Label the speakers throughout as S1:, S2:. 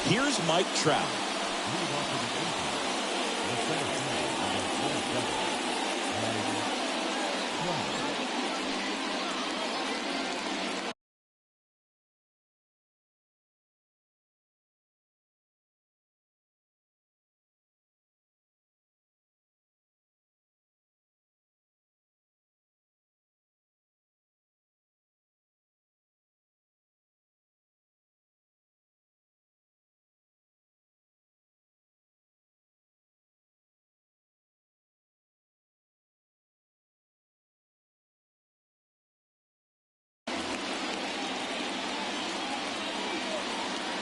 S1: Here's Mike Trout.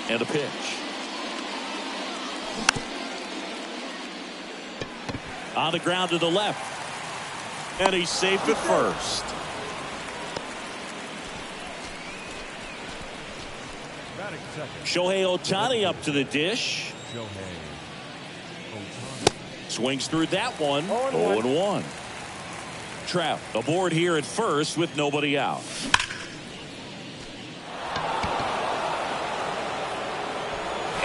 S1: And a pitch. On the ground to the left. And he's safe at first. Shohei Ohtani up to the dish. Swings through that one. 0-1. Trout aboard here at first with nobody out.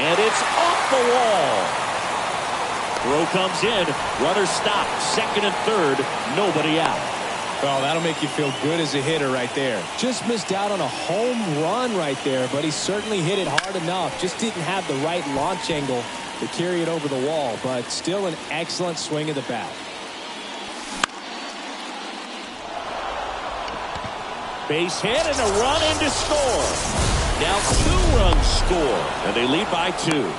S1: And it's off the wall. Throw comes in. Runner stopped. Second and third. Nobody out.
S2: Oh, that'll make you feel good as a hitter right there. Just missed out on a home run right there, but he certainly hit it hard enough. Just didn't have the right launch angle to carry it over the wall, but still an excellent swing of the bat.
S1: Base hit and a run in to score. Now 2 runs score, and they lead by 2.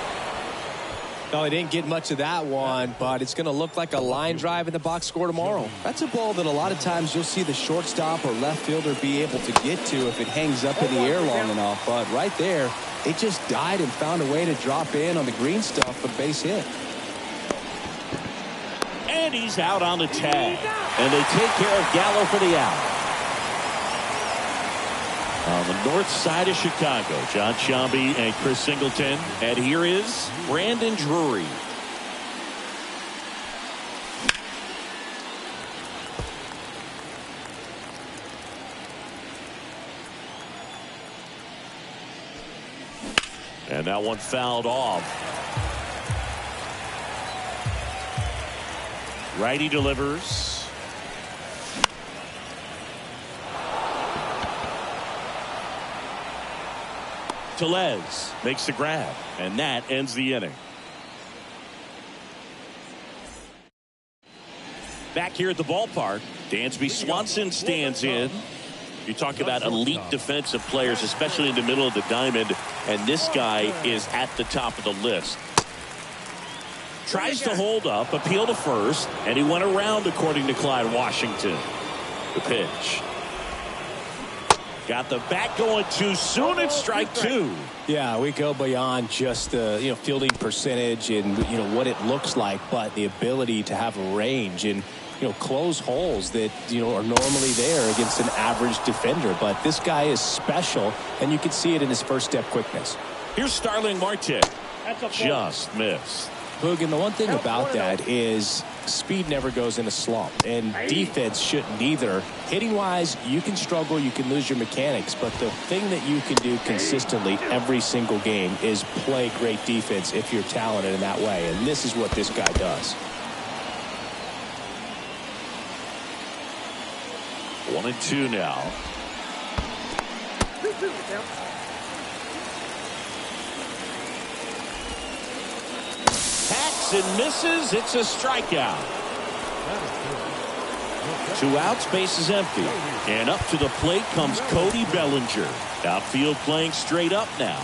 S2: No, they didn't get much of that one, but it's going to look like a line drive in the box score tomorrow. That's a ball that a lot of times you'll see the shortstop or left fielder be able to get to if it hangs up in the air long enough. But right there, it just died and found a way to drop in on the green stuff for base hit.
S1: And he's out on the tag. And they take care of Gallo for the out. On the north side of Chicago, John Sciambi and Chris Singleton. And here is Brandon Drury. And that one fouled off. Righty delivers. Tellez makes the grab, and that ends the inning. Back here at the ballpark, Dansby Swanson stands in. You talk about elite defensive players, especially in the middle of the diamond, and this guy is at the top of the list. Tries to hold up, appeal to first, and he went around according to Clyde Washington. The pitch. Got the bat going too soon. It's strike 2.
S2: Yeah, we go beyond just the fielding percentage and what it looks like, but the ability to have a range and close holes that are normally there against an average defender. But this guy is special, and you can see it in his first step quickness.
S1: Here's Starling Marte. Just missed.
S2: Boog, and the one thing about that is speed never goes in a slump, and defense shouldn't either. Hitting wise, you can struggle, you can lose your mechanics, but the thing that you can do consistently every single game is play great defense if you're talented in that way, and this is what this guy does.
S1: 1-2 now. Hacks and misses. It's a strikeout. 2 outs, base is empty. And up to the plate comes Cody Bellinger. Outfield playing straight up now.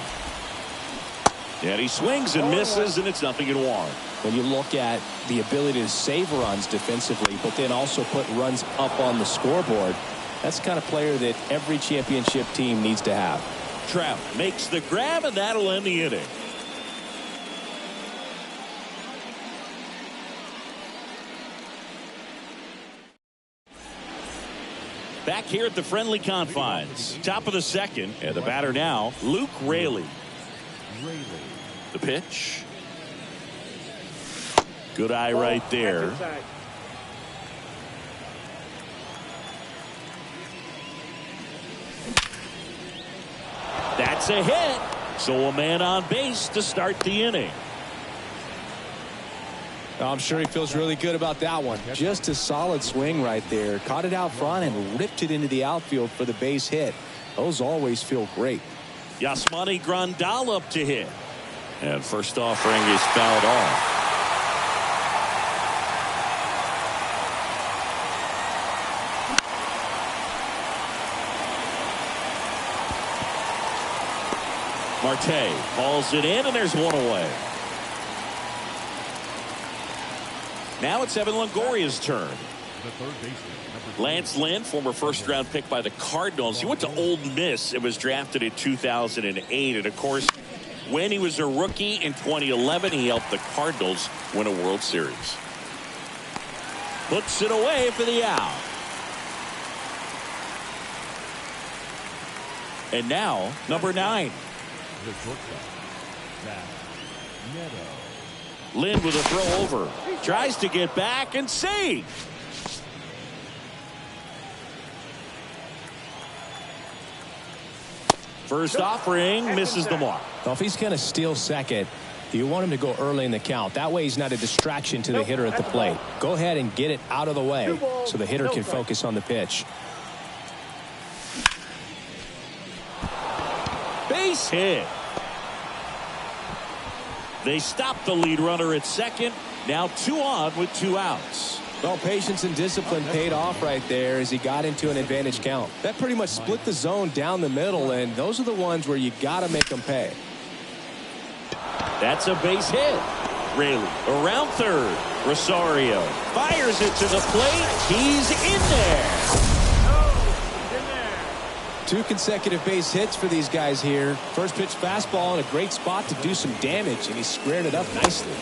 S1: And he swings and misses, and it's 0-1.
S2: When you look at the ability to save runs defensively, but then also put runs up on the scoreboard, that's the kind of player that every championship team needs to have.
S1: Trout makes the grab, and that'll end the inning. Back here at the friendly confines. Top of the second. And the batter now, Luke Raley. The pitch. Good eye right there. That's a hit. So a man on base to start the inning.
S2: I'm sure he feels really good about that one. Just a solid swing right there. Caught it out front and ripped it into the outfield for the base hit. Those always feel great.
S1: Yasmani Grandal up to hit. And first offering is fouled off. Marte hauls it in, and there's one away. Now it's Evan Longoria's turn. Lance Lynn, former first-round pick by the Cardinals. He went to Ole Miss and was drafted in 2008. And, of course, when he was a rookie in 2011, he helped the Cardinals win a World Series. Puts it away for the out. And now, number 9. Lynn with a throw over. Tries to get back and save. First offering misses the mark.
S2: Well, if he's going to steal second, you want him to go early in the count. That way he's not a distraction to the hitter at the plate. Go ahead and get it out of the way so the hitter can focus on the pitch.
S1: Base hit. They stop the lead runner at second. Now 2 on with 2 outs.
S2: Well, patience and discipline paid off right there as he got into an advantage count. That pretty much split the zone down the middle, and those are the ones where you got to make them pay.
S1: That's a base hit. Raley around third. Rosario fires it to the plate. He's in there.
S2: 2 consecutive base hits for these guys here. First pitch fastball in a great spot to do some damage, and he squared it up nicely.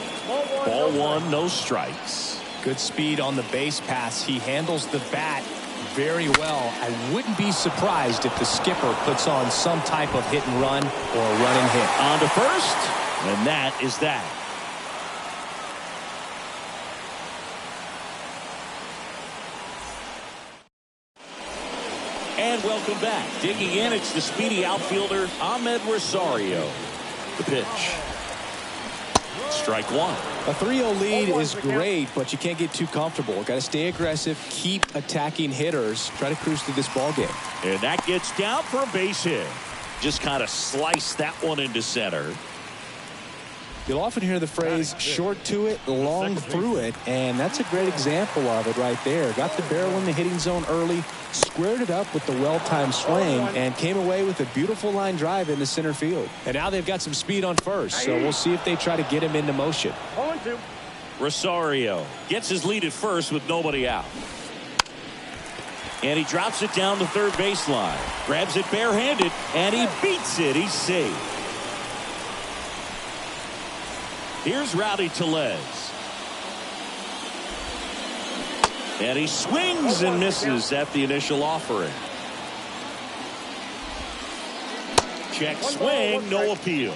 S1: Ball 1, no strikes.
S2: Good speed on the base pass. He handles the bat very well. I wouldn't be surprised if the skipper puts on some type of hit and run or a running hit.
S1: On to first, and that is that. And welcome back. Digging in, it's the speedy outfielder, Ahmed Rosario. The pitch. Strike 1.
S2: A 3-0 lead is great, but you can't get too comfortable. Got to stay aggressive, keep attacking hitters, try to cruise through this ball game.
S1: And that gets down for a base hit. Just kind of slice that one into center.
S2: You'll often hear the phrase short to it, long through it, and that's a great example of it right there. Got the barrel in the hitting zone early, squared it up with the well-timed swing, and came away with a beautiful line drive into center field. And now they've got some speed on first, so we'll see if they try to get him into motion.
S1: Rosario gets his lead at first with nobody out. And he drops it down the third baseline. Grabs it barehanded, and he beats it. He's safe. Here's Rowdy Tellez. And he swings and misses at the initial offering. Check swing, no appeal.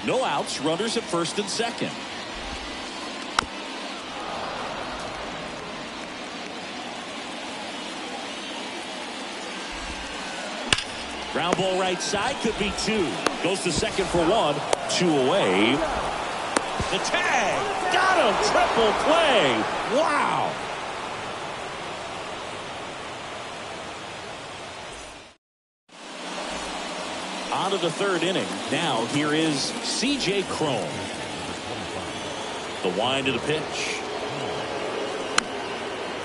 S1: No outs, runners at first and second. Ground ball right side, could be 2. Goes to second for 1, 2 away. The tag, got him, triple play. Wow. On to the third inning. Now here is C.J. Cron. The wind to the pitch.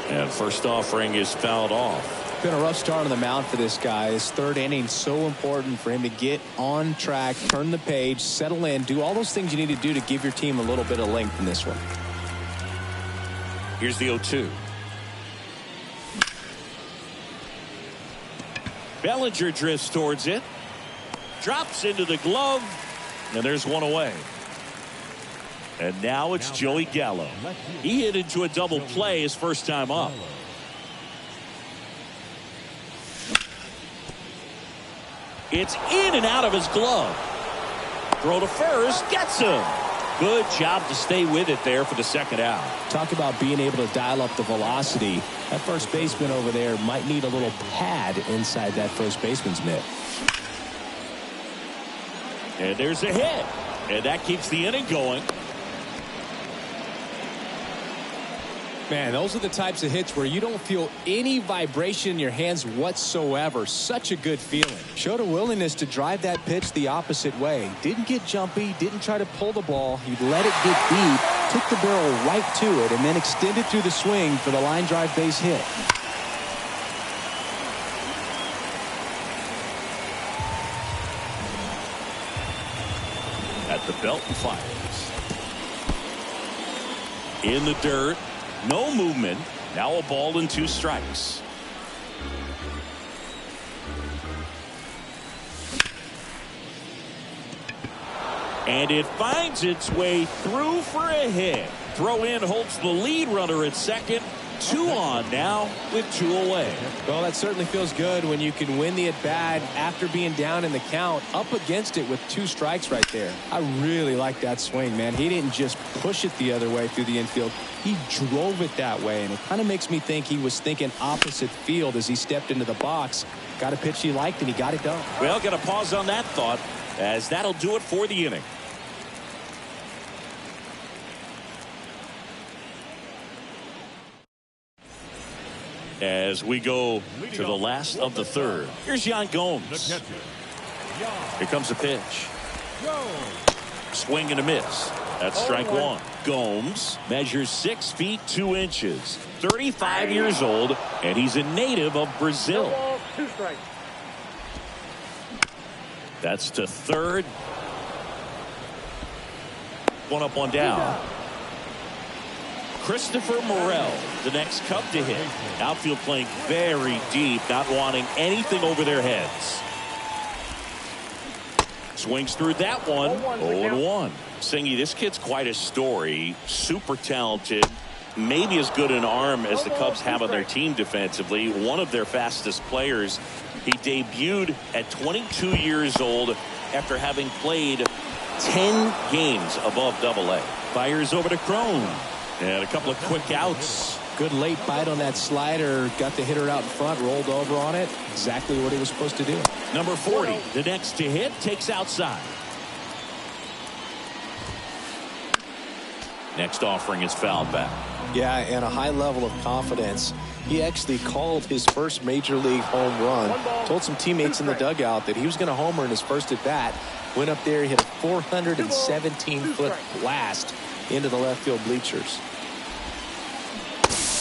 S1: And first offering is fouled off.
S2: Been a rough start on the mound for this guy. His third inning so important for him to get on track, turn the page, settle in, do all those things you need to do to give your team a little bit of length in this one.
S1: Here's the 0-2. Bellinger drifts towards it. Drops into the glove. And there's one away. And now it's Joey Gallo. He hit into a double play his first time up. It's in and out of his glove. Throw to first, gets him. Good job to stay with it there for the second out.
S2: Talk about being able to dial up the velocity. That first baseman over there might need a little pad inside that first baseman's mitt.
S1: And there's a hit. And that keeps the inning going.
S2: Man, those are the types of hits where you don't feel any vibration in your hands whatsoever. Such a good feeling. Showed a willingness to drive that pitch the opposite way. Didn't get jumpy, didn't try to pull the ball. He let it get deep, took the barrel right to it, and then extended through the swing for the line drive base hit.
S1: At the belt and fires. In the dirt. No movement. Now a ball and 2 strikes. And it finds its way through for a hit. Throw in holds the lead runner at second. 2 on now with 2 away.
S2: Well, that certainly feels good when you can win the at-bat after being down in the count, up against it with 2 strikes right there. I really like that swing, man. He didn't just push it the other way through the infield. He drove it that way, and it kind of makes me think he was thinking opposite field as he stepped into the box. Got a pitch he liked, and he got it done.
S1: Well, got to pause on that thought, as that'll do it for the inning. As we go to the last of the third. Here's Yan Gomes. Here comes a pitch. Swing and a miss. That's strike 1. Gomes measures 6 feet 2 inches. 35 years old, and he's a native of Brazil.
S3: 2 strikes.
S1: That's to third. 1 up, 1 down. Christopher Morel, the next Cub to hit. Outfield playing very deep, not wanting anything over their heads. Swings through that one. 0-1. Singy, this kid's quite a story. Super talented. Maybe as good an arm as the Cubs have on their team defensively. One of their fastest players. He debuted at 22 years old after having played 10 games above Double-A. Fires over to Crone. And a couple of quick outs.
S2: Good late bite on that slider. Got the hitter out in front, rolled over on it. Exactly what he was supposed to do.
S1: Number 40, the next to hit, takes outside. Next offering is fouled back.
S4: Yeah, and a high level of confidence. He actually called his first major league home run. Told some teammates in the dugout that he was going to homer in his first at bat. Went up there, hit a 417-foot blast into the left field bleachers.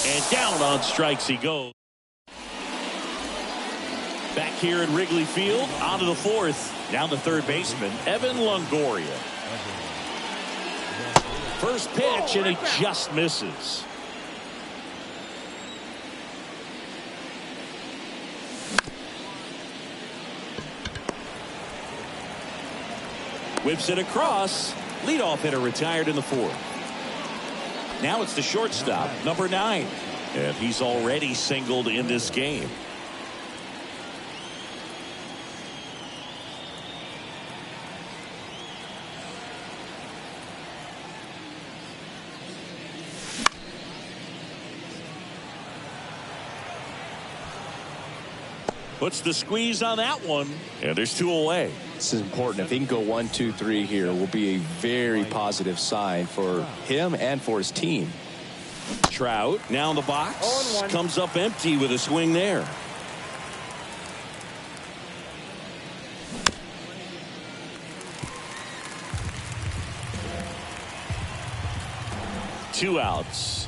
S1: And down on strikes he goes. Back here at Wrigley Field, on to the 4th. Down the third baseman, Evan Longoria. First pitch, and he just misses. Whips it across. Leadoff hitter retired in the 4th. Now it's the shortstop, number 9. And he's already singled in this game. Puts the squeeze on that one. And there's 2 away.
S2: This is important. If he can go 1, 2, 3 here, will be a very positive sign for him and for his team.
S1: Trout now in the box. Comes up empty with a swing there. Two outs.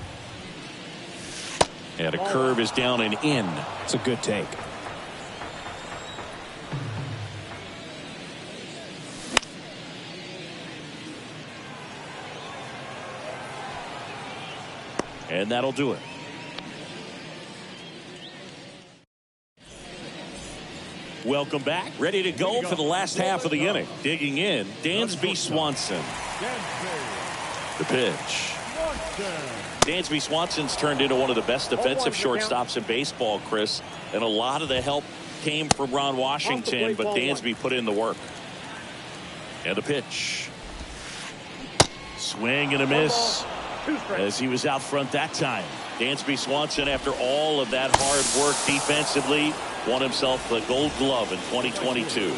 S1: And a curve is down and in.
S2: It's a good take.
S1: And that'll do it. Welcome back. Ready to go for the last half of the inning. Digging in, Dansby Swanson. The pitch. Dansby Swanson's turned into one of the best defensive shortstops in baseball, Chris. And a lot of the help came from Ron Washington, but Dansby put in the work. And the pitch. Swing and a miss, as he was out front that time. Dansby Swanson, after all of that hard work defensively, won himself the Gold Glove in 2022.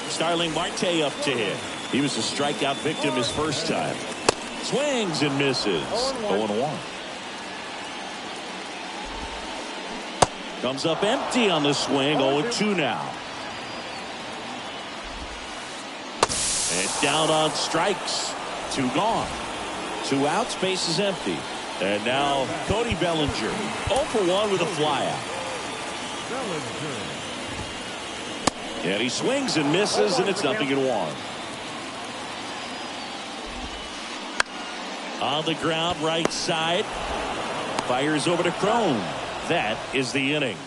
S1: Starling Marte up to hit. He was a strikeout victim his first time. Swings and misses. 0-1. Comes up empty on the swing. 0-2 now. And down on strikes. 2 gone. 2 outs. Base is empty. And now Cody Bellinger. 0 for 1 with a flyout. And he swings and misses, and it's 0-1. On the ground, right side. Fires over to Crone. That is the inning.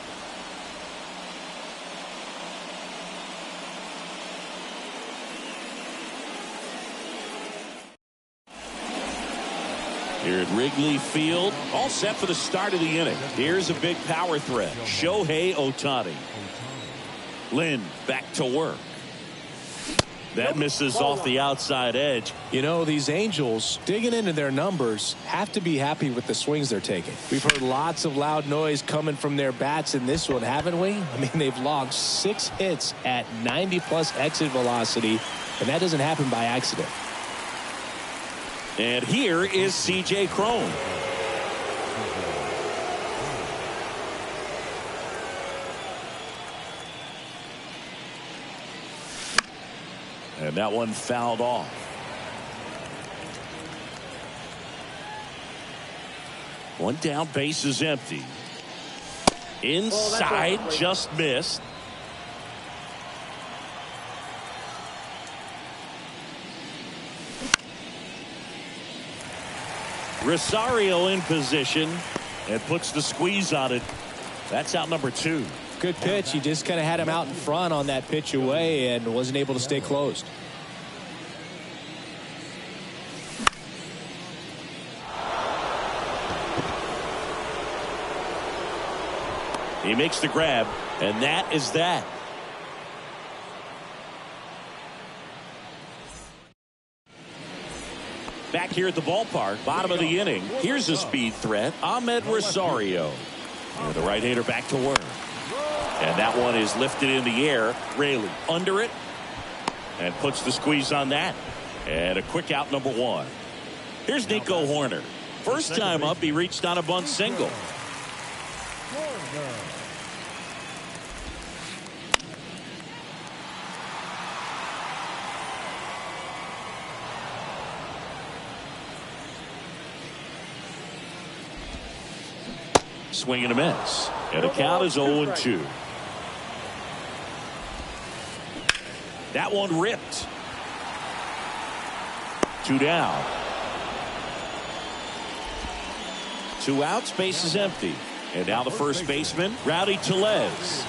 S1: Here at Wrigley Field, all set for the start of the inning. Here's a big power threat. Shohei Ohtani. Lynn back to work. That misses off the outside edge.
S4: You know, these Angels, digging into their numbers, have to be happy with the swings they're taking. We've heard lots of loud noise coming from their bats in this one, haven't we? I mean, they've logged 6 hits at 90+ exit velocity, and that doesn't happen by accident.
S1: And here is C.J. Crone. And that one fouled off. One down, base is empty. Inside, just missed. Rosario in position and puts the squeeze on it. That's out number 2.
S2: Good pitch. He just kind of had him out in front on that pitch away and wasn't able to stay closed.
S1: He makes the grab, and that is that. Back here at the ballpark, bottom of the inning. Here's a speed threat, Ahmed Rosario. And the right-hander back to work. And that one is lifted in the air. Raley under it. And puts the squeeze on that. And a quick out, number 1. Here's Nico Horner. First time up, he reached on a bunt single. Swing and a miss. And the count is 0-2. That one ripped. 2 down. 2 outs, base is empty. And now the first baseman, Rowdy Tellez.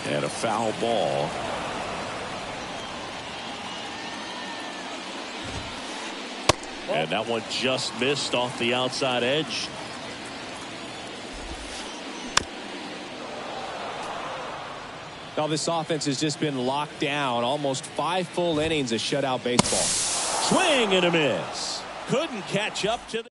S1: And a foul ball. And that one just missed off the outside edge.
S2: Now this offense has just been locked down. Almost 5 full innings of shutout baseball.
S1: Swing and a miss. Couldn't catch up to the...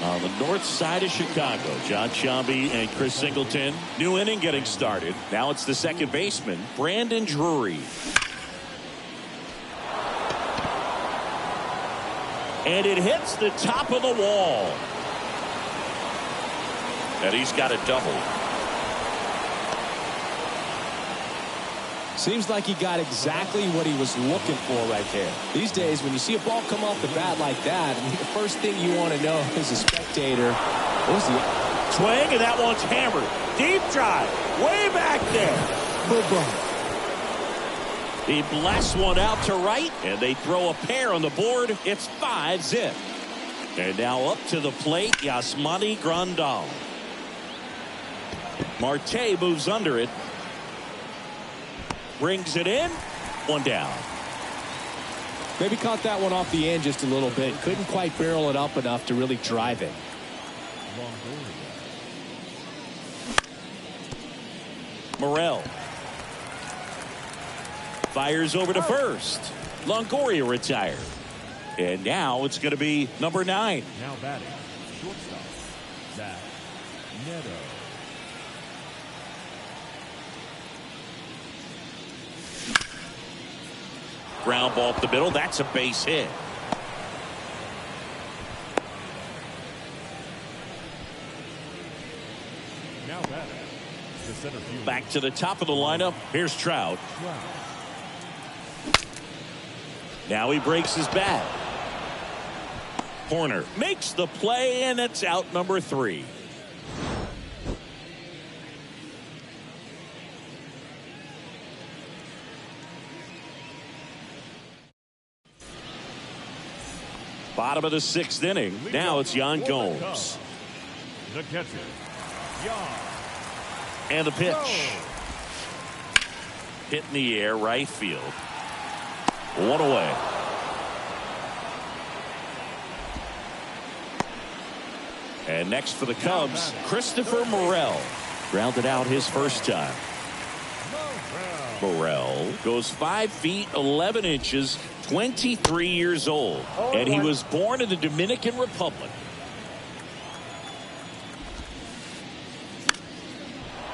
S1: On the north side of Chicago, John Sciambi and Chris Singleton. New inning getting started. Now it's the second baseman, Brandon Drury. And it hits the top of the wall. And he's got a double.
S2: Seems like he got exactly what he was looking for right there. These days, when you see a ball come off the bat like that, I mean, the first thing you want to know as a spectator, what's the
S1: swing, and that one's hammered. Deep drive, way back there.
S2: Boom.
S1: He blasts one out to right, and they throw a pair on the board. It's 5-zip. And now up to the plate, Yasmani Grandal. Marte moves under it. Brings it in. 1 down.
S2: Maybe caught that one off the end just a little bit. Couldn't quite barrel it up enough to really drive it.
S1: Morel. Fires over to first. Longoria retired. And now it's going to be number 9.
S3: Now batting, shortstop, Zach Neto.
S1: Ground ball up the middle. That's a base hit.
S3: Now batting, the center fielder.
S1: Back to the top of the lineup. Here's Trout. Now he breaks his bat. Horner makes the play, and it's out number 3. Bottom of the 6th inning. Now it's Yan Gomes.
S3: The catcher, Yan.
S1: And the pitch. Hit in the air, right field. 1 away. And next for the Cubs, Christopher Morel. Grounded out his first time. Morel goes 5 feet 11 inches, 23 years old, and he was born in the Dominican Republic.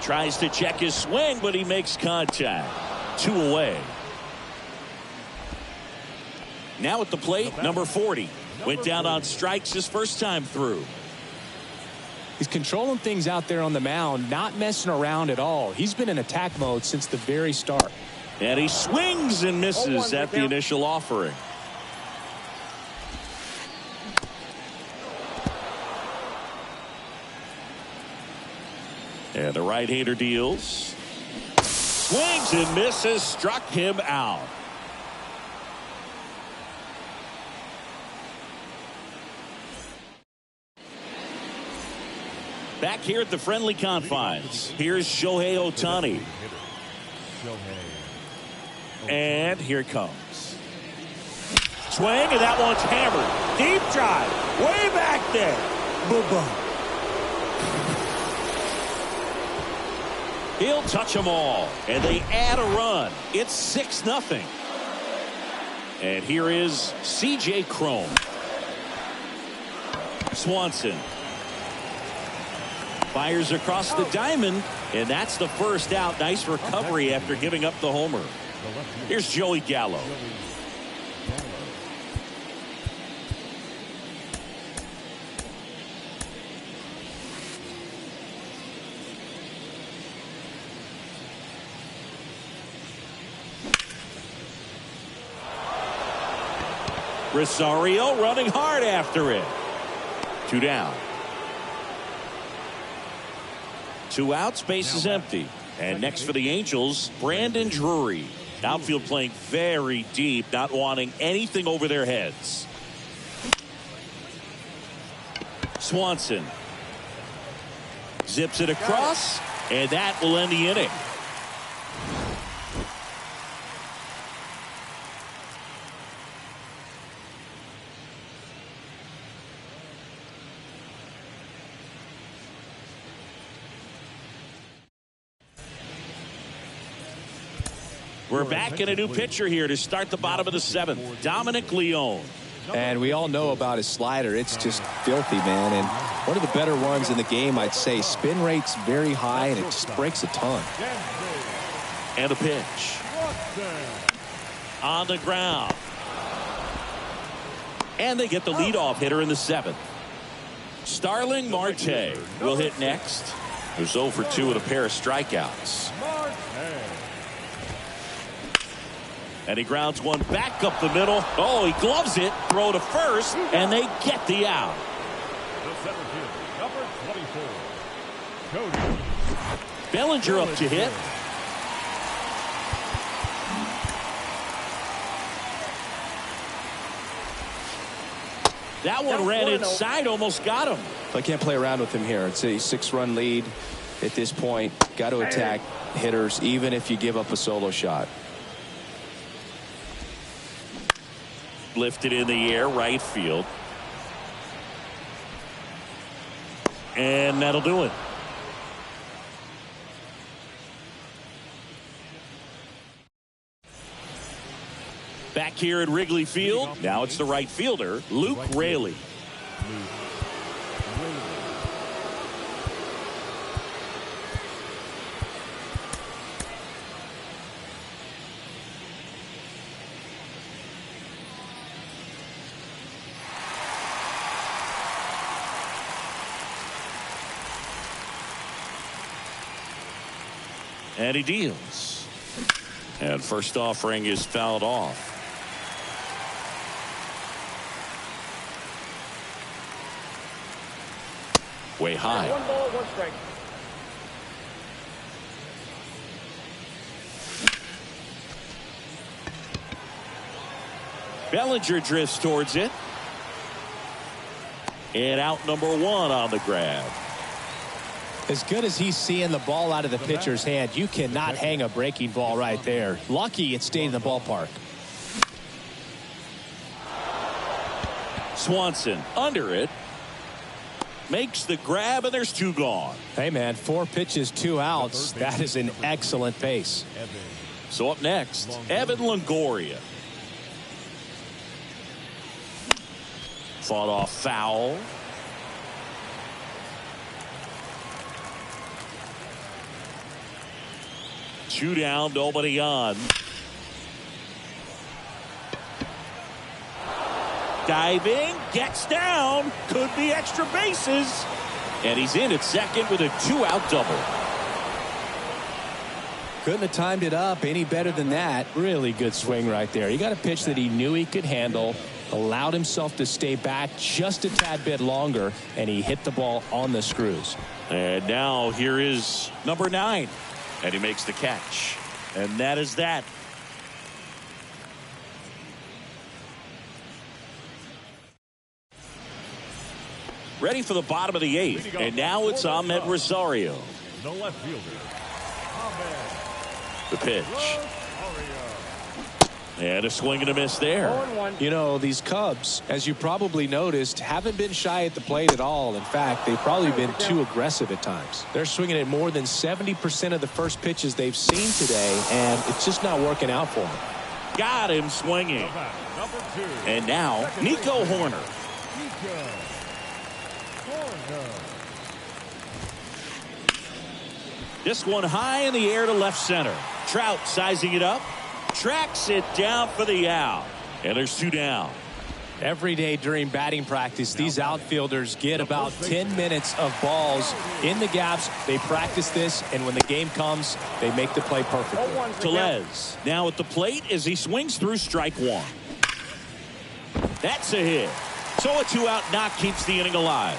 S1: Tries to check his swing, but he makes contact. 2 away. Now at the plate, number 40. Went down on strikes his first time through.
S2: He's controlling things out there on the mound, not messing around at all. He's been in attack mode since the very start.
S1: And he swings and misses at the initial offering. And the right-hander deals. Swings and misses, struck him out. Back here at the friendly confines, here's Shohei Ohtani. And here it comes. Swing, and that one's hammered. Deep drive, way back there. Boom. He'll touch them all, and they add a run. It's 6-0. And here is C.J. Cron. Swanson fires across the diamond, and that's the first out. Nice recovery after giving up the homer. Here's Joey Gallo. Rosario running hard after it. 2 down. 2 outs, base is empty. And next for the Angels, Brandon Drury. Outfield playing very deep, not wanting anything over their heads. Swanson zips it across, and that will end the inning. We're back in a new pitcher here to start the bottom of the 7th. Dominic Leone.
S2: And we all know about his slider. It's just filthy, man. And one of the better ones in the game, I'd say. Spin rate's very high, and it just breaks a ton.
S1: And the pitch. On the ground. And they get the leadoff hitter in the 7th. Starling Marte will hit next. Who's 0 for 2 with a pair of strikeouts. And he grounds one back up the middle. Oh, he gloves it. Throw to first, and they get the out.
S3: The center field, number 24, Cody
S1: Bellinger up to hit. That one ran inside, almost got him.
S2: I can't play around with him here. It's a 6-run lead at this point. Got to attack hitters, even if you give up a solo shot.
S1: Lifted in the air, right field. And that'll do it. Back here at Wrigley Field, now it's the right fielder, Luke Raley. And he deals. And first offering is fouled off. Way high.
S5: 1 ball, 1 strike.
S1: Bellinger drifts towards it. And out number 1 on the grab.
S2: As good as he's seeing the ball out of the pitcher's hand, you cannot hang a breaking ball right there. Lucky it stayed in the ballpark.
S1: Swanson under it. Makes the grab, and there's 2 gone.
S2: Hey, man, 4 pitches, 2 outs. That is an excellent pace.
S1: So up next, Evan Longoria. Fought off foul. Two down, nobody on. Diving, gets down, could be extra bases. And he's in at second with a 2-out double.
S2: Couldn't have timed it up any better than that. Really good swing right there. He got a pitch that he knew he could handle, allowed himself to stay back just a tad bit longer, and he hit the ball on the screws.
S1: And now here is number 9. And he makes the catch. And that is that. Ready for the bottom of the 8th. And now it's Ahmed Rosario.
S3: The left fielder, Ahmed.
S1: The pitch. And a swing and a miss there.
S5: 0-1.
S4: You know, these Cubs, as you probably noticed, haven't been shy at the plate at all. In fact, they've probably been too aggressive at times. They're swinging at more than 70% of the first pitches they've seen today, and it's just not working out for them.
S1: Got him swinging.
S3: Number 2.
S1: And now Nico Horner. This one high in the air to left center. Trout sizing it up. Tracks it down for the out. And there's 2 down.
S2: Every day during batting practice, these outfielders get about 10 minutes of balls in the gaps. They practice this, and when the game comes, they make the play perfectly.
S5: 0-1.
S1: Tellez now at the plate as he swings through strike 1. That's a hit. So a 2-out knock keeps the inning alive.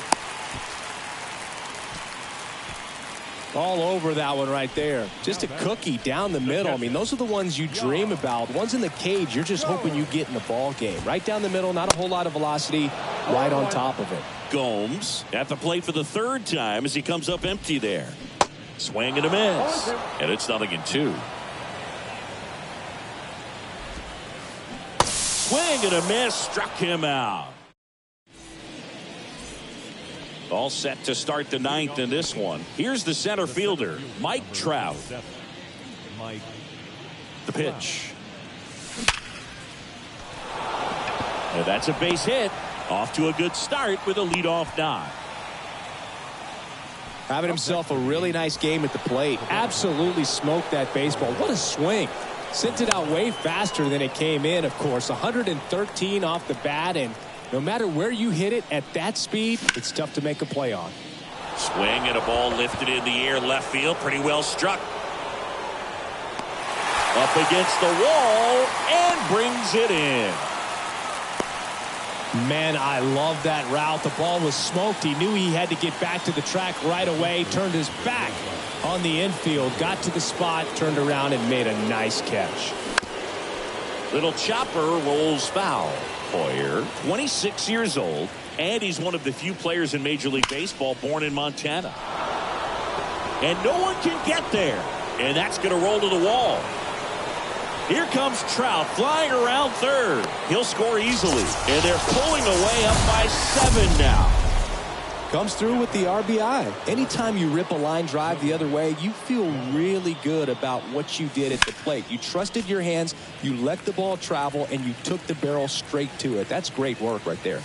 S2: All over that one right there. Just a cookie down the middle. I mean, those are the ones you dream about. The ones in the cage, you're just hoping you get in the ball game. Right down the middle, not a whole lot of velocity, right on top of it.
S1: Gomes at the plate for the 3rd time as he comes up empty there. Swing and a miss. And it's 0-2. Swing and a miss, struck him out. All set to start the 9th in this one. Here's the center fielder, Mike Trout. The pitch. And that's a base hit. Off to a good start with a leadoff knock.
S2: Having himself a really nice game at the plate. Absolutely smoked that baseball. What a swing. Sent it out way faster than it came in, of course. 113 off the bat, and no matter where you hit it at that speed, it's tough to make a play on.
S1: Swing and a ball lifted in the air left field. Pretty well struck. Up against the wall and brings it in.
S2: Man, I love that route. The ball was smoked. He knew he had to get back to the track right away. Turned his back on the infield. Got to the spot, turned around, and made a nice catch.
S1: Little chopper rolls foul. Hoyer, 26 years old, and he's one of the few players in Major League Baseball born in Montana. And no one can get there. And that's going to roll to the wall. Here comes Trout flying around 3rd. He'll score easily. And they're pulling away up by 7 now.
S2: Comes through with the RBI. Anytime you rip a line drive the other way, you feel really good about what you did at the plate. You trusted your hands, you let the ball travel, and you took the barrel straight to it. That's great work right there.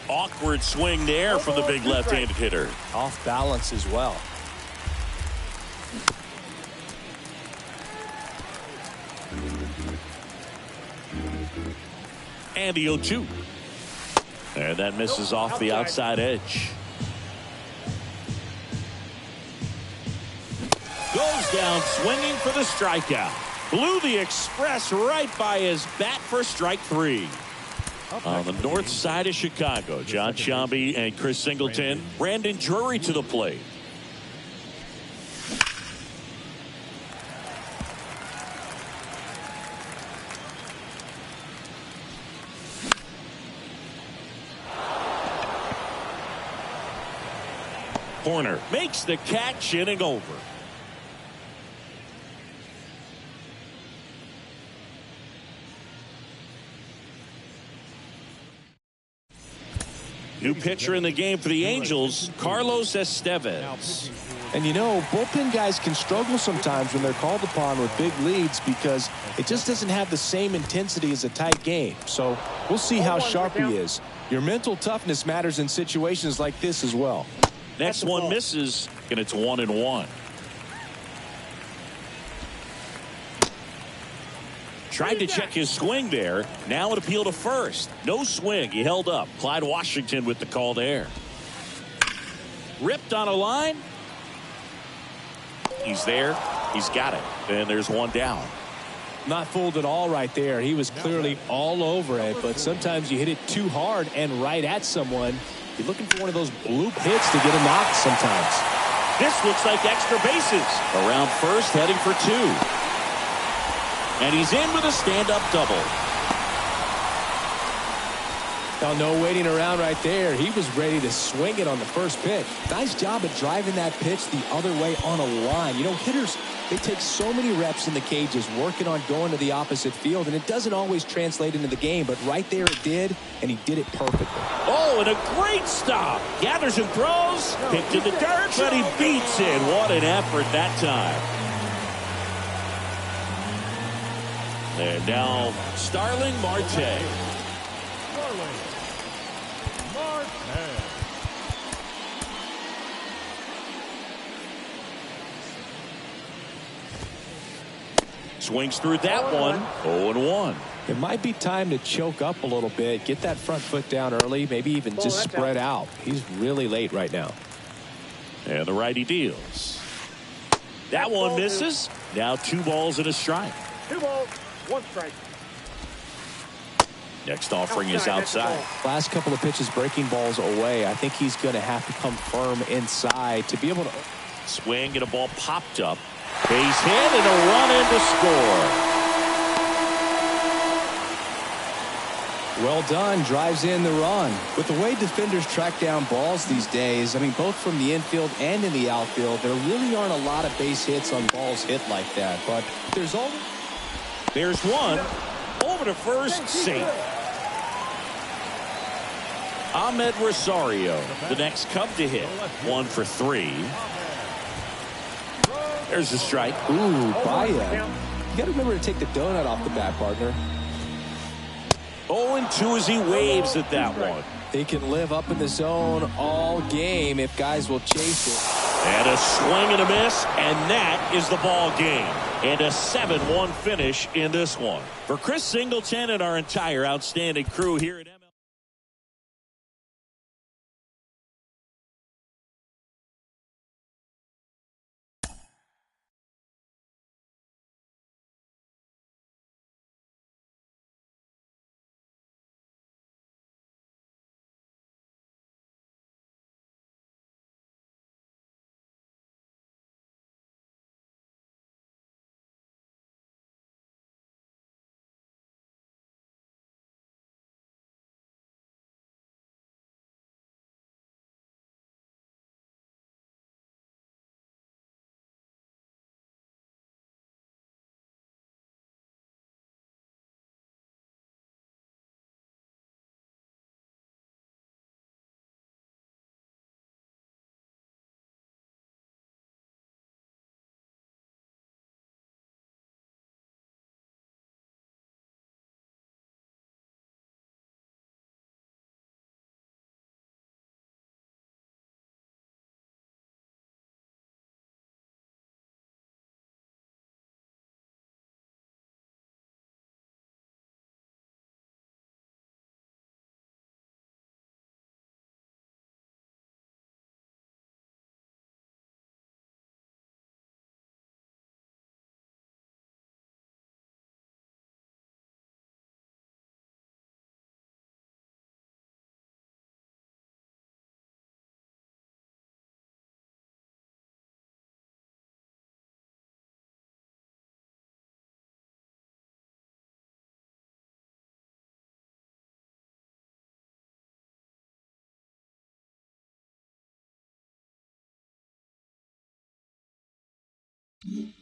S1: Awkward swing there from the big left-handed hitter.
S2: Off balance as well.
S1: And the 0-2. And that misses off the outside edge. Goes down swinging for the strikeout. Blew the express right by his bat for strike 3. On the north side of Chicago, John Sciambi and Chris Singleton. Brandon Drury to the plate. Corner makes the catch, inning over. New pitcher in the game for the Angels, Carlos Estevez.
S2: And you know, bullpen guys can struggle sometimes when they're called upon with big leads because it just doesn't have the same intensity as a tight game. So we'll see how sharp he is. Your mental toughness matters in situations like this as well.
S1: Next one misses, and it's 1-1. Tried to check his swing there. Now an appeal to first. No swing. He held up. Clyde Washington with the call there. Ripped on a line. He's there. He's got it. And there's one down.
S2: Not fooled at all right there. He was clearly all over it, but sometimes you hit it too hard and right at someone. You're looking for one of those bloop hits to get a knock sometimes.
S1: This looks like extra bases. Around first, heading for 2. And he's in with a stand-up double.
S2: Now, no waiting around right there. He was ready to swing it on the first pitch. Nice job of driving that pitch the other way on a line. You know, hitters, they take so many reps in the cages working on going to the opposite field, and it doesn't always translate into the game, but right there it did, and he did it perfectly.
S1: Oh, and a great stop. Gathers and throws. Picked in the dirt, but he beats it. What an effort that time. And now, Starling Marte. Swings through that one. 0-1.
S2: It might be time to choke up a little bit, get that front foot down early, maybe even just spread out. He's really late right now.
S1: And the righty deals. That one misses. Now 2 balls and a strike.
S5: 2 balls, 1 strike.
S1: Next offering is outside.
S2: Last couple of pitches breaking balls away. I think he's going to have to come firm inside to be able to
S1: swing, and a ball popped up. Base hit and a run in to score.
S2: Well done. Drives in the run. With the way defenders track down balls these days, I mean, both from the infield and in the outfield, there really aren't a lot of base hits on balls hit like that. But there's
S1: one. Over to first, safe. Ahmed Rosario, the next Cub to hit. 1 for 3. There's a strike.
S2: Ooh, Baez. You got to remember to take the donut off the bat, partner.
S1: 0-2 as he waves at that one.
S2: They can live up in the zone all game if guys will chase it.
S1: And a swing and a miss, and that is the ball game. And a 7-1 finish in this one. For Chris Singleton and our entire outstanding crew here at
S6: 2.